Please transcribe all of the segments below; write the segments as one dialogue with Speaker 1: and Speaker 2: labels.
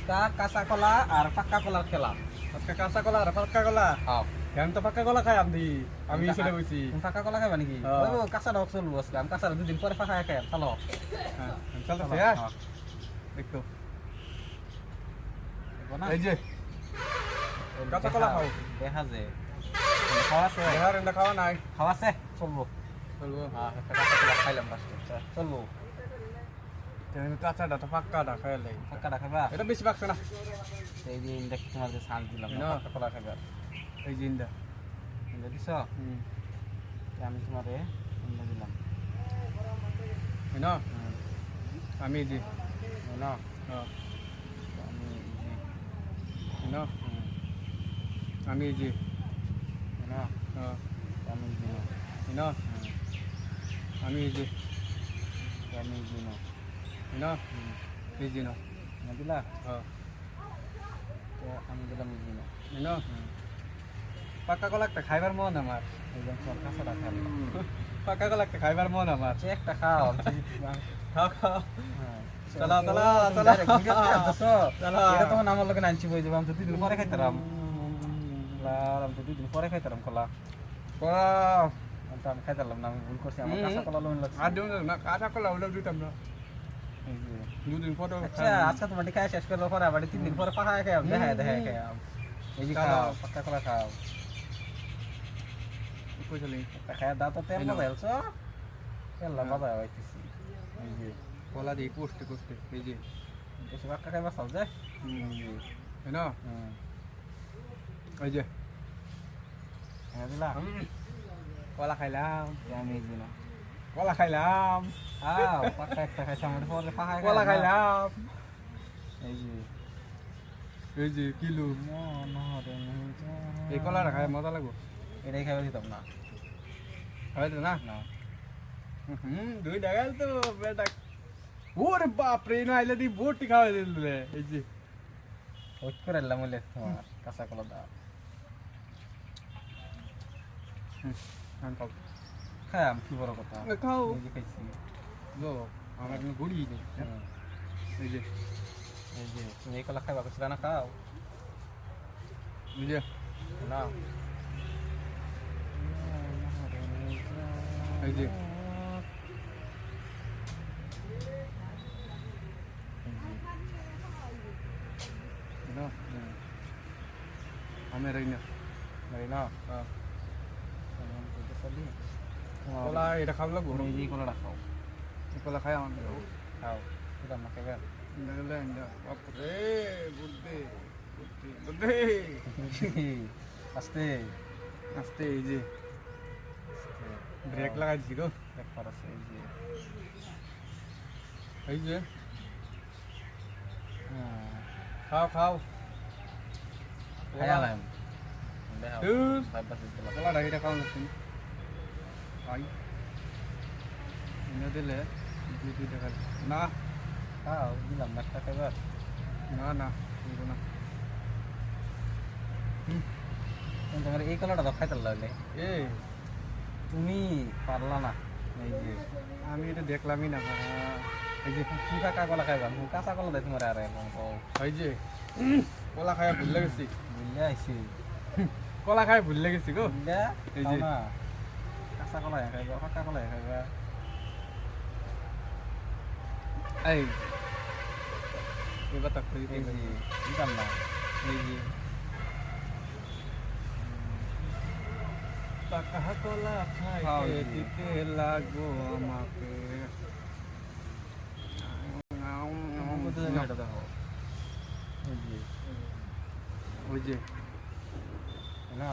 Speaker 1: কাঁচা কলা আর পাক্কা কলার খেলা।
Speaker 2: আজকে কাঁচা কলা আর পাক্কা কলা।
Speaker 1: হ্যাঁ,
Speaker 2: আমি তো পাক্কা কলা খাই আমি সেটা বলছি।
Speaker 1: তুমি পাক্কা কলা খাইবা নাকি?
Speaker 2: হ্যাঁ।
Speaker 1: ও কাঁচা রক চলবো আজকে, আমি কাঁচা দুদিন পরে পাকা খাই চলো।
Speaker 2: হ্যাঁ চলতেছে
Speaker 1: হ্যাঁ,
Speaker 2: দেখো
Speaker 1: দেখবো না?
Speaker 2: এই যে কাঁচা কলা খাও।
Speaker 1: দেখা যে খাওয়া আছে,
Speaker 2: এবার এটা খাওয়া নাই
Speaker 1: খাওয়া আছে চলবো।
Speaker 2: চলবো।
Speaker 1: হ্যাঁ, একটা কাঁচা কলা খাইলাম ফার্স্টে, চলবো।
Speaker 2: আমি কাঁচাটা তো পাক্কাটা খাইলে
Speaker 1: পাক্কাটা খাইবা?
Speaker 2: এটা বেশি পাকছে না।
Speaker 1: এই যে ইন্ডেক্স তোমার যে সান দিলাম না,
Speaker 2: না।
Speaker 1: পাক্কা কলা খাইবা।
Speaker 2: এই জিনটা
Speaker 1: ইন্ডে দিছ? আমি তোমারে ইন্ডে দিলাম।
Speaker 2: না
Speaker 1: হুম,
Speaker 2: আমি জি
Speaker 1: না,
Speaker 2: হ্যাঁ
Speaker 1: আমি
Speaker 2: না
Speaker 1: হুম,
Speaker 2: আমি জি
Speaker 1: না,
Speaker 2: হ্যাঁ
Speaker 1: আমি
Speaker 2: না
Speaker 1: হুম,
Speaker 2: আমি জি
Speaker 1: আমি
Speaker 2: না
Speaker 1: হুম,
Speaker 2: এই জি না
Speaker 1: না দিলা?
Speaker 2: হ্যাঁ
Speaker 1: তো আমি দিলাম জিনো।
Speaker 2: না পাক্কা কলা একটা খাইবার মন আমার।
Speaker 1: এই যে তোমার কাঁচাটা খাইলাম।
Speaker 2: পাক্কা কলা একটা খাইবার মন আমার।
Speaker 1: একটা খাও।
Speaker 2: খাও খাও
Speaker 1: হ্যাঁ,
Speaker 2: চলো, চলো, চলো।
Speaker 1: direct video তে আনতেছো?
Speaker 2: চলো।
Speaker 1: এটা তখন আমার লগে নানছি বই যাবো, আমি তো 2 দিন পরে খাইতাম। আমি তো 2 দিন পরে খাইতাম কলা।
Speaker 2: কলা
Speaker 1: তো আমি খাইতাম না, আমি ভুল করছি, আমার কাঁচা কলা লোন লাগছে।
Speaker 2: আর দেব না কাঁচা কলা ওটা দিতাম না
Speaker 1: এই যে।
Speaker 2: দুদিন পরে
Speaker 1: আচ্ছা, আজকে তোমার খাই শেষ করলো পরে আবার 3 দিন পরে পাকা খাই, দেখা দেখা খাই। এই যে খাও, পাক্কা কলা খাও।
Speaker 2: কই চলি
Speaker 1: একটা খাই দাও তো, তেল
Speaker 2: এই নাও।
Speaker 1: মজা হলছো? তেল বাজা হইতেছি। এই যে
Speaker 2: কলা দিয়ে কষ্টে কষ্টে এই যে
Speaker 1: বেশি পাক্কা খাইবা চাও যে?
Speaker 2: না
Speaker 1: হুম,
Speaker 2: এই যে
Speaker 1: হ্যাঁ দিলা?
Speaker 2: কলা খাইলাম
Speaker 1: আমি এই যে না।
Speaker 2: কলা খাইলাম
Speaker 1: খাও, পাক্কা একটা খাইছি, আমার পরে পাকা খাই।
Speaker 2: কলা খাইলাম
Speaker 1: এই যে
Speaker 2: এই যে কিলো
Speaker 1: মনোরে নিজা।
Speaker 2: এই কলাটা খাই মজা লাগবো
Speaker 1: এটাই খাইবা দিতাম না।
Speaker 2: হয়তো না
Speaker 1: না,
Speaker 2: দুই টাকা তো বেটা ওরে বাপ রে না আইলে দি বোটি খাওয়াই দিলে এই যে
Speaker 1: ওই করে এলাম বলে তোমার কাঁচা কলা দাও।
Speaker 2: খান খাও
Speaker 1: খাই আমি কি বড় কথা,
Speaker 2: খাও
Speaker 1: এই যে খাইছি।
Speaker 2: লো আমার কোনো গুড়ি নেই
Speaker 1: হুম,
Speaker 2: এই যে
Speaker 1: এই যে তুমি এই কলা খাইবা করছিলা না, খাও
Speaker 2: এই যে
Speaker 1: না।
Speaker 2: এই যে না আমি রাই না
Speaker 1: না
Speaker 2: হ্যাঁ।
Speaker 1: কলা,
Speaker 2: কলা এটা খাওয়া লাগবো
Speaker 1: তুমি এই যে কলাটা খাও,
Speaker 2: এই কলা খাই আমার
Speaker 1: খাও দিতাম না খাইবা।
Speaker 2: বাপরে বুদ্ধি বুদ্ধি বুদ্ধি
Speaker 1: আস্তে
Speaker 2: আস্তে এই যে ব্রেক লাগাই দিছি গো
Speaker 1: ব্যাপার আছে। এই যে
Speaker 2: এই যে
Speaker 1: হুম,
Speaker 2: খাও খাও
Speaker 1: খাইলাম। দেখাও,
Speaker 2: ধুর।
Speaker 1: ভাইবা দিলাম।
Speaker 2: কলা ডাইটা খাওয়া লাগছে ভাই এনে দিলে দুই টাকা না
Speaker 1: খাও দিলাম না, একটা খাইবা।
Speaker 2: না না কিন্তু না
Speaker 1: তুমি তোমার এই কলাটা তো খাইতে লাগলে,
Speaker 2: এ
Speaker 1: তুমি পারলা না। এই যে
Speaker 2: আমি এটা দেখলামই না
Speaker 1: এই যে কি কাঁচা কলা খাইবা, তুমি কাঁচা কলা দেয় তোমার আর এখন তো
Speaker 2: এই যে কলা খাই ভুলে গেছি
Speaker 1: বুঝলে আইসি।
Speaker 2: কলা খাই ভুলে গেছি গো
Speaker 1: বুঝলে
Speaker 2: এই
Speaker 1: খাও
Speaker 2: যে।
Speaker 1: না, কাঁচা কলা খাইবা, পাকা কলা খাইবা।
Speaker 2: এই এবার তাক করে
Speaker 1: এই যে দিতাম না।
Speaker 2: এই যে পাকা কলা
Speaker 1: খাও
Speaker 2: খাইতে
Speaker 1: এই যে।
Speaker 2: দিতে লাগবো আমাকে
Speaker 1: আমার মধ্যে এটা দেখো, এই যে
Speaker 2: ওই যে
Speaker 1: না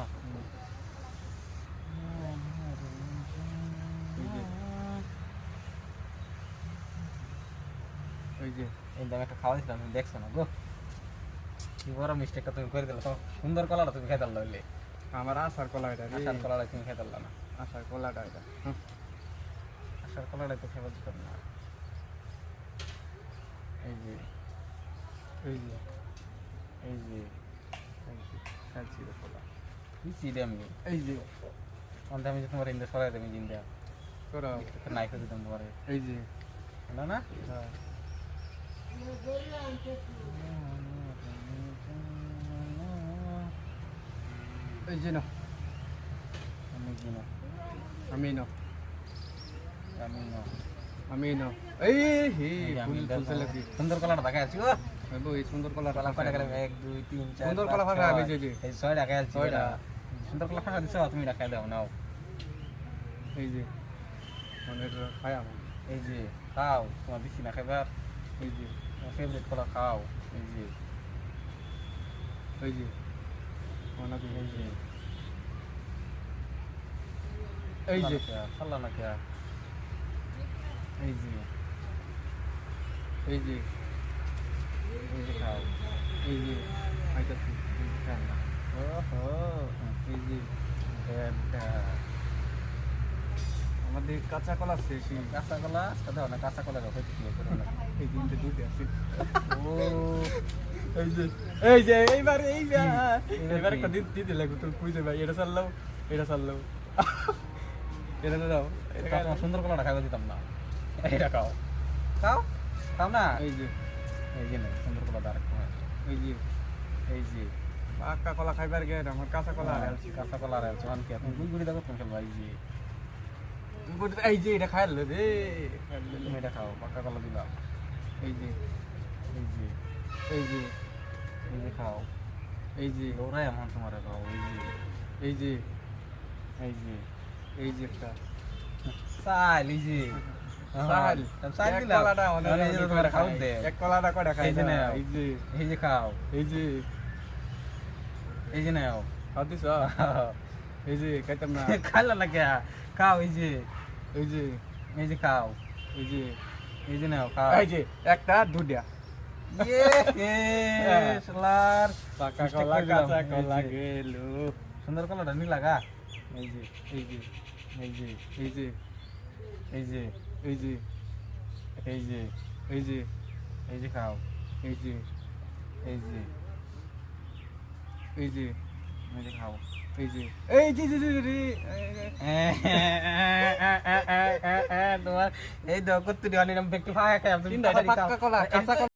Speaker 2: এই যে ওই যে
Speaker 1: এই দাম একটা খাওয়া দিছিলাম, তুমি দেখছো না গো, কি বড় মিস্টেকটা তুমি করে দিলে। তো সুন্দর কলাটা তুমি খাইতে লাগলে,
Speaker 2: আমার আশার কলা এটা রে
Speaker 1: আসার কলাটা তুমি খাইতে পারলা না।
Speaker 2: আশার কলাটা এটা
Speaker 1: আসার কলাটা তো খাইতে দিতাম না। এই যে
Speaker 2: এই যে
Speaker 1: এই যে
Speaker 2: খাচ্ছি রে কলা
Speaker 1: কি চিড়ে আমি
Speaker 2: এই যে
Speaker 1: অন্তে আমি যে তোমার ইন্দে সরাই দেবো জিন্দা
Speaker 2: তোরা
Speaker 1: নাই করে দিতাম তোমার
Speaker 2: এই যে
Speaker 1: না না।
Speaker 2: হ্যাঁ এই যে না
Speaker 1: আমি কি না
Speaker 2: আমি না
Speaker 1: আমি না
Speaker 2: আমি না এই হে
Speaker 1: আমি
Speaker 2: ফুল ফুল লাগি
Speaker 1: সুন্দর কলাটা দেখা যাচ্ছে ও
Speaker 2: বাবু এই সুন্দর কলা
Speaker 1: কলা কয়টা গেলে 1 2 3 4
Speaker 2: সুন্দর কলা ফাটা আমি যে যে
Speaker 1: এই 6টা দেখা যাচ্ছে
Speaker 2: 6টা।
Speaker 1: সুন্দর কলা ফাটা দিছো তুমি দেখা দাও নাও
Speaker 2: এই যে মানে খাই আমার
Speaker 1: এই যে খাও তোমার দিছি না খাইবার
Speaker 2: এই যে
Speaker 1: তোমার ফেভারিট কলা খাও এই যে
Speaker 2: এই যে মানে
Speaker 1: এই যে
Speaker 2: এই যে
Speaker 1: খাল্লা না কে এই যে
Speaker 2: এই যে
Speaker 1: এই যে খাও
Speaker 2: এই যে আইতাছি
Speaker 1: খাও না ওহো
Speaker 2: এই যে
Speaker 1: বেডা
Speaker 2: আমাদের কাঁচা কলা শেষ
Speaker 1: কাঁচা কলা সাদা না কাঁচা কলা রাখো কি করে না
Speaker 2: এই দিনটা দুটো আছে
Speaker 1: ও
Speaker 2: এই যে এইবার এইবার একটা দিতে লাগবে তো বুঝতে ভাই এটা চাললাও এটা দাও এটা
Speaker 1: এটা তোমার সুন্দর কলাটা খাইতে দিতাম না এটা খাও খাও খাও না
Speaker 2: এই যে
Speaker 1: না সুন্দর কলা দাঁড়
Speaker 2: এই যে
Speaker 1: এই যে
Speaker 2: পাকা কলা খাইবার গে আমার কাঁচা কলা
Speaker 1: কাঁচা কলা আর চোহান কি আপনি গুড়ি দেখো তুমি খেলবা
Speaker 2: এই যে এটা খাইল রে
Speaker 1: তুমি এটা খাও পাকা কলা দিলাম
Speaker 2: এই যে
Speaker 1: এই যে
Speaker 2: এই যে
Speaker 1: এই যে খাও
Speaker 2: এই যে
Speaker 1: দৌড়াই এমন তোমার খাও
Speaker 2: এই যে
Speaker 1: এই যে
Speaker 2: এই যে একটা
Speaker 1: সাইল এই যে
Speaker 2: সাইল
Speaker 1: সাইল
Speaker 2: এক
Speaker 1: দিলাম
Speaker 2: কলাটা
Speaker 1: তাহলে এই যে তোমার খাও দে
Speaker 2: এক কলাটা কয়টা খাই
Speaker 1: এই যে নাও।
Speaker 2: এই যে
Speaker 1: এই যে খাও
Speaker 2: এই যে
Speaker 1: এই যে নাও
Speaker 2: খাও দিছ এই যে খাইতাম না
Speaker 1: খাইলা না কে খাও এই যে খাও
Speaker 2: এই যে
Speaker 1: এই যে নাও খাও
Speaker 2: এই যে একটা দুটা
Speaker 1: ইয়ে শালার
Speaker 2: পাকা
Speaker 1: Mistake
Speaker 2: কলা
Speaker 1: করে দিলাম।
Speaker 2: কাঁচা
Speaker 1: এই
Speaker 2: কলা
Speaker 1: যে।
Speaker 2: গেল
Speaker 1: সুন্দর কলাটা নি লাগা এই যে
Speaker 2: এই যে
Speaker 1: এই যে
Speaker 2: এই যে
Speaker 1: এই যে
Speaker 2: এই যে
Speaker 1: এই যে
Speaker 2: এই যে
Speaker 1: এই যে খাও
Speaker 2: এই যে
Speaker 1: এই যে
Speaker 2: এই যে
Speaker 1: এই যে খাও
Speaker 2: এই যে এই যে
Speaker 1: তোমার এই দেখো তুই অনেক ব্যক্তি ফাঁকা খাই
Speaker 2: পাকা কলা কাঁচা কলা